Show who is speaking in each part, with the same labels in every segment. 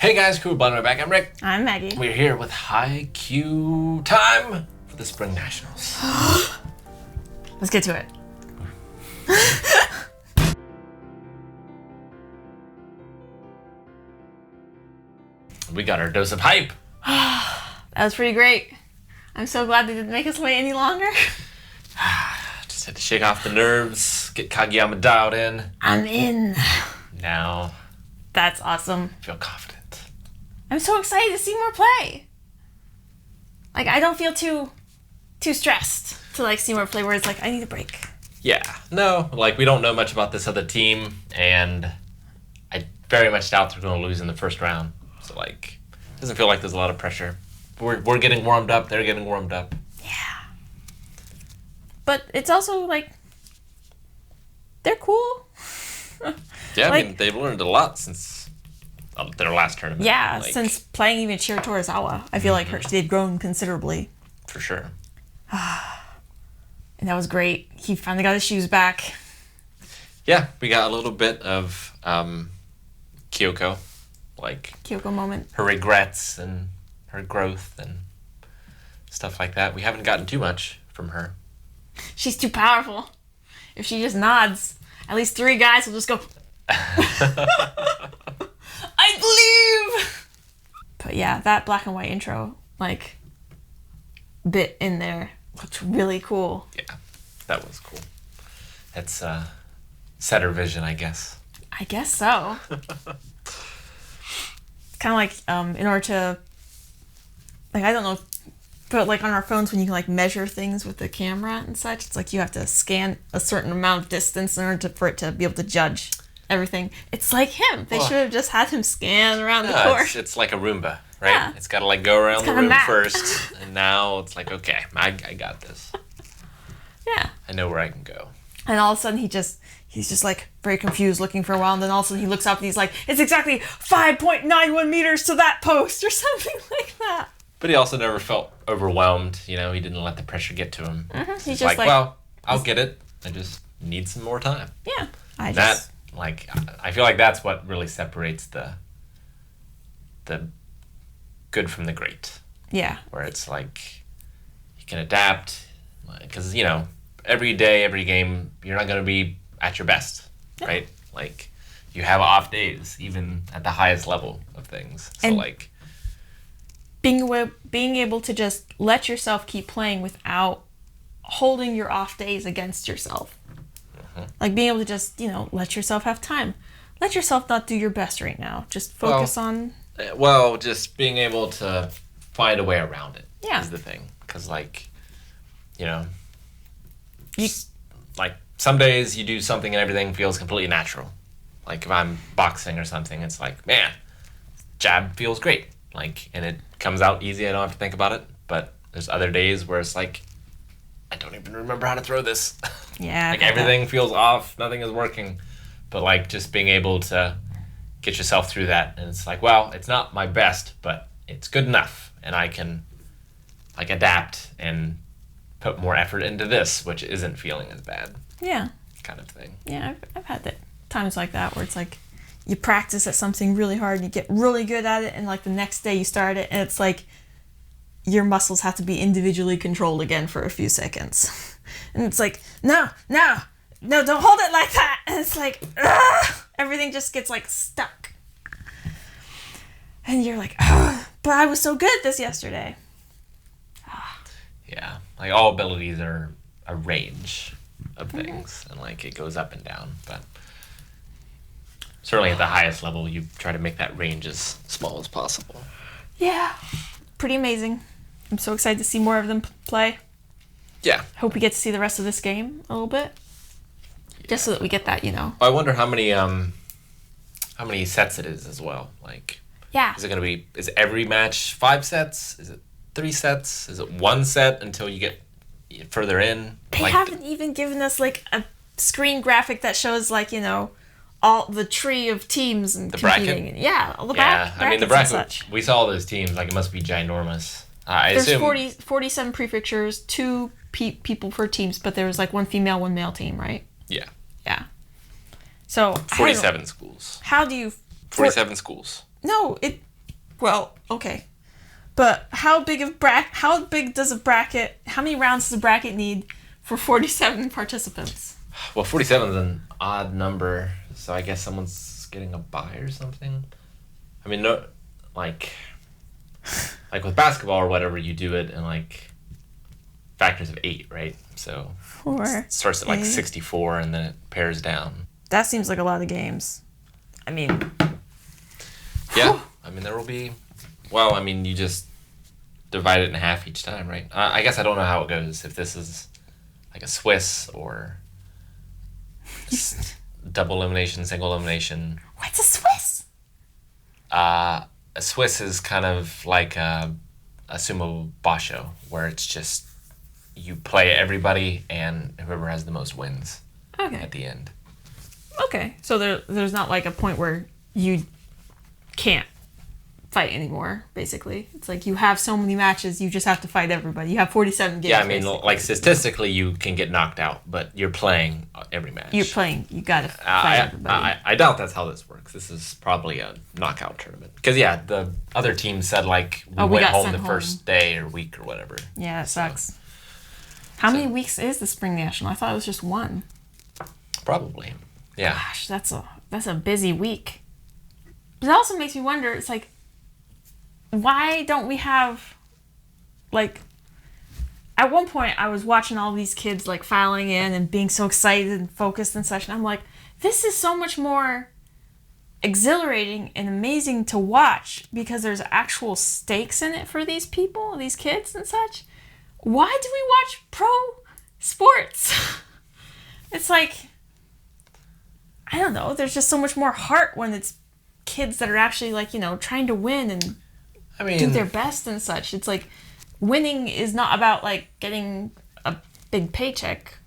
Speaker 1: Hey guys, cool, by the way, back. I'm Rick.
Speaker 2: I'm Maggie.
Speaker 1: We're here with Haikyuu time for the Spring Nationals.
Speaker 2: Let's get to it.
Speaker 1: We got our dose of hype.
Speaker 2: That was pretty great. I'm so glad they didn't make us wait any longer.
Speaker 1: Just had to shake off the nerves, get Kageyama dialed in.
Speaker 2: I'm in.
Speaker 1: Now,
Speaker 2: That's awesome.
Speaker 1: feel confident.
Speaker 2: I'm so excited to see more play. Like, I don't feel too stressed to see more play where it's I need a break.
Speaker 1: Yeah, no, we don't know much about this other team, and I very much doubt they're going to lose in the first round. So, it doesn't feel like there's a lot of pressure. We're getting warmed up, they're getting warmed up.
Speaker 2: Yeah. But it's also, they're cool.
Speaker 1: Yeah, I mean, they've learned a lot since their last tournament.
Speaker 2: Yeah, since playing even Shiro Torizawa, I feel like they've grown considerably.
Speaker 1: For sure.
Speaker 2: And that was great. He finally got his shoes back.
Speaker 1: Yeah, we got a little bit of Kiyoko,
Speaker 2: Kiyoko moment.
Speaker 1: her regrets and her growth and stuff like that. We haven't gotten too much from her.
Speaker 2: She's too powerful. If she just nods, at least 3 guys will just go, I believe! But yeah, that black and white intro, bit in there looked really cool.
Speaker 1: Yeah, that was cool. That's setter vision, I guess.
Speaker 2: I guess so. It's kind of in order to, I don't know, but on our phones when you can measure things with the camera and such, it's you have to scan a certain amount of distance in order for it to be able to judge everything. It's like him. They should have just had him scan around the court.
Speaker 1: It's like a Roomba, right?
Speaker 2: Yeah.
Speaker 1: It's got to go around the room
Speaker 2: map.
Speaker 1: first, and now it's okay, I got this.
Speaker 2: Yeah.
Speaker 1: I know where I can go.
Speaker 2: And all of a sudden he's just very confused looking for a while, and then all of a sudden he looks up and he's like, it's exactly 5.91 meters to that post or something like that.
Speaker 1: But he also never felt overwhelmed. He didn't let the pressure get to him.
Speaker 2: He's
Speaker 1: just well, I'll get it. I just need some more time.
Speaker 2: Yeah. I
Speaker 1: feel like that's what really separates the good from the great.
Speaker 2: Yeah.
Speaker 1: Where it's you can adapt. Because, every day, every game, you're not going to be at your best, right? You have off days, even at the highest level of things. So,
Speaker 2: And being able to just let yourself keep playing without holding your off days against yourself. Being able to just, let yourself have time. Let yourself not do your best right now. Just focus on...
Speaker 1: Well, just being able to find a way around it is the thing. Because, some days you do something and everything feels completely natural. If I'm boxing or something, it's man, jab feels great. And it comes out easy. I don't have to think about it. But there's other days where it's I don't even remember how to throw this.
Speaker 2: Yeah.
Speaker 1: Everything feels off. Nothing is working. But just being able to get yourself through that. And it's well, it's not my best, but it's good enough. And I can adapt and put more effort into this, which isn't feeling as bad.
Speaker 2: Yeah.
Speaker 1: Kind of thing.
Speaker 2: Yeah, I've had times like that where it's you practice at something really hard and you get really good at it, and the next day you start it and it's your muscles have to be individually controlled again for a few seconds. And it's no, don't hold it like that. And it's ugh! Everything just gets stuck. And you're ugh, but I was so good at this yesterday.
Speaker 1: Yeah, all abilities are a range of things, and it goes up and down, but certainly at the highest level you try to make that range as small as possible.
Speaker 2: Yeah, pretty amazing. I'm so excited to see more of them play.
Speaker 1: Yeah.
Speaker 2: Hope we get to see the rest of this game a little bit. Yeah. Just so that we get that,
Speaker 1: I wonder how many sets it is as well.
Speaker 2: Yeah.
Speaker 1: Is it going to be, is every match 5 sets? Is it 3 sets? Is it 1 set until you get further in?
Speaker 2: They haven't even given us a screen graphic that shows all the tree of teams and
Speaker 1: the
Speaker 2: competing.
Speaker 1: Bracket?
Speaker 2: Yeah, all the
Speaker 1: brackets. I mean, the bracket,
Speaker 2: such.
Speaker 1: We saw all those teams, it must be ginormous.
Speaker 2: There's 47 prefectures, 2 people for teams, but there was 1 female, 1 male team, right?
Speaker 1: Yeah.
Speaker 2: Yeah. So
Speaker 1: 47 schools.
Speaker 2: How do you
Speaker 1: 47 schools.
Speaker 2: No, Well, okay. But how big does a bracket, how many rounds does a bracket need for 47 participants?
Speaker 1: Well, 47 is an odd number, so I guess someone's getting a bye or something. I mean, no, like with basketball or whatever, you do it in like factors of 8, right? So it starts at like 64 and then it pairs down.
Speaker 2: That seems like a lot of games. I mean,
Speaker 1: yeah. I mean, there will be. Well, I mean, you just divide it in half each time, right? I guess I don't know how it goes. If this is like a Swiss or double elimination, single elimination.
Speaker 2: What's a Swiss?
Speaker 1: A Swiss is kind of like a sumo basho, where it's just you play everybody and whoever has the most wins at the end.
Speaker 2: Okay, so there's not like a point where you can't fight anymore, basically. It's like you have so many matches, you just have to fight everybody. You have 47 games.
Speaker 1: Yeah, I mean, like statistically, you can get knocked out, but you're playing every match.
Speaker 2: You gotta fight everybody.
Speaker 1: I doubt that's how this works. This is probably a knockout tournament. Because, yeah, the other team said, like, we went home the first day or week or whatever.
Speaker 2: Yeah, it sucks. How many weeks is the Spring National? I thought it was just one.
Speaker 1: Probably. Yeah.
Speaker 2: Gosh, that's a busy week. But it also makes me wonder, it's like, why don't we have, like, at one point I was watching all these kids, like, filing in and being so excited and focused and such, and I'm like, this is so much more exhilarating and amazing to watch because there's actual stakes in it for these people, these kids and such. Why do we watch pro sports? It's like, I don't know, there's just so much more heart when it's kids that are actually, like, you know, trying to win and do their best and such. It's like winning is not about like getting a big paycheck.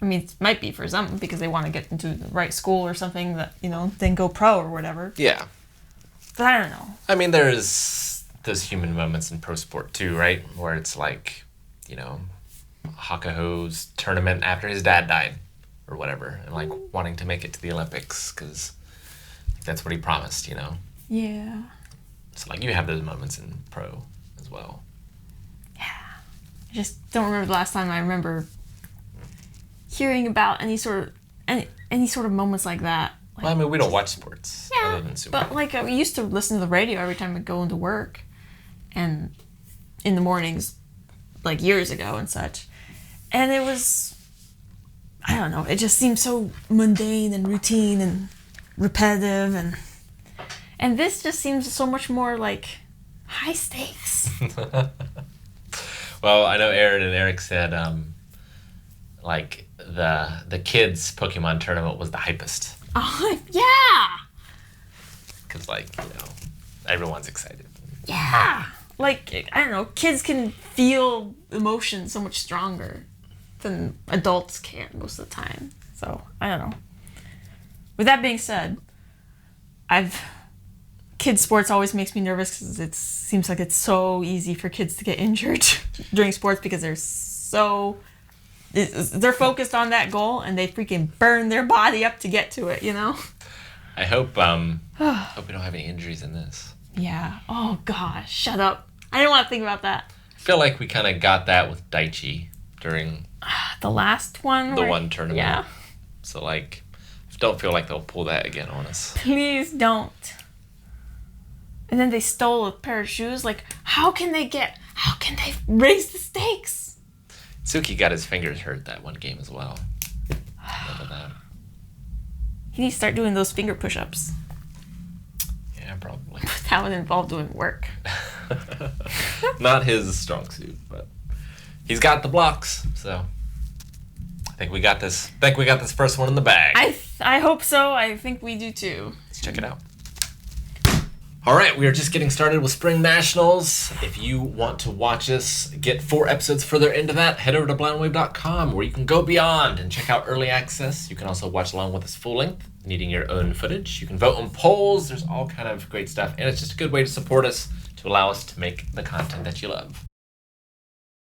Speaker 2: I mean, it might be for some because they want to get into the right school or something that, you know, then go pro or whatever.
Speaker 1: Yeah.
Speaker 2: But I don't know.
Speaker 1: I mean, there's those human moments in pro sport too, right? Where it's like, you know, Hakaho's tournament after his dad died or whatever, and like wanting to make it to the Olympics because that's what he promised, you know?
Speaker 2: Yeah.
Speaker 1: So, like, you have those moments in pro as well.
Speaker 2: Yeah. I just don't remember the last time I remember hearing about any sort of moments like that. Like,
Speaker 1: well, I mean, we don't watch sports other than sumo.
Speaker 2: But, like, we used to listen to the radio every time I'd go into work and in the mornings, like, years ago and such. And it was, I don't know, it just seemed so mundane and routine and repetitive and this just seems so much more like high stakes.
Speaker 1: Well, I know Aaron and Eric said like the kids Pokemon tournament was the hypest.
Speaker 2: Oh, yeah.
Speaker 1: Because, like, you know, everyone's excited.
Speaker 2: Yeah. Like, I don't know, kids can feel emotion so much stronger than adults can most of the time. So, I don't know. With that being said, kids sports always makes me nervous because it seems like it's so easy for kids to get injured during sports because they're focused on that goal and they freaking burn their body up to get to it, you know?
Speaker 1: I hope we don't have any injuries in this.
Speaker 2: Yeah. Oh, gosh. Shut up. I didn't want to think about that.
Speaker 1: I feel like we kind of got that with Daichi during
Speaker 2: the last one?
Speaker 1: The one tournament.
Speaker 2: Yeah.
Speaker 1: So, like, I don't feel like they'll pull that again on us.
Speaker 2: Please don't. And then they stole a pair of shoes. Like, how can they raise the stakes?
Speaker 1: Suki got his fingers hurt that one game as well. Remember that?
Speaker 2: He needs to start doing those finger push-ups.
Speaker 1: Yeah, probably.
Speaker 2: That would involve doing work.
Speaker 1: Not his strong suit, but he's got the blocks, so I think we got this. First one in the bag.
Speaker 2: I hope so. I think we do too.
Speaker 1: Let's check it out. All right, we are just getting started with Spring Nationals. If you want to watch us get 4 episodes further into that, head over to blindwave.com where you can go beyond and check out early access. You can also watch along with us full length, needing your own footage. You can vote on polls. There's all kind of great stuff, and it's just a good way to support us to allow us to make the content that you love.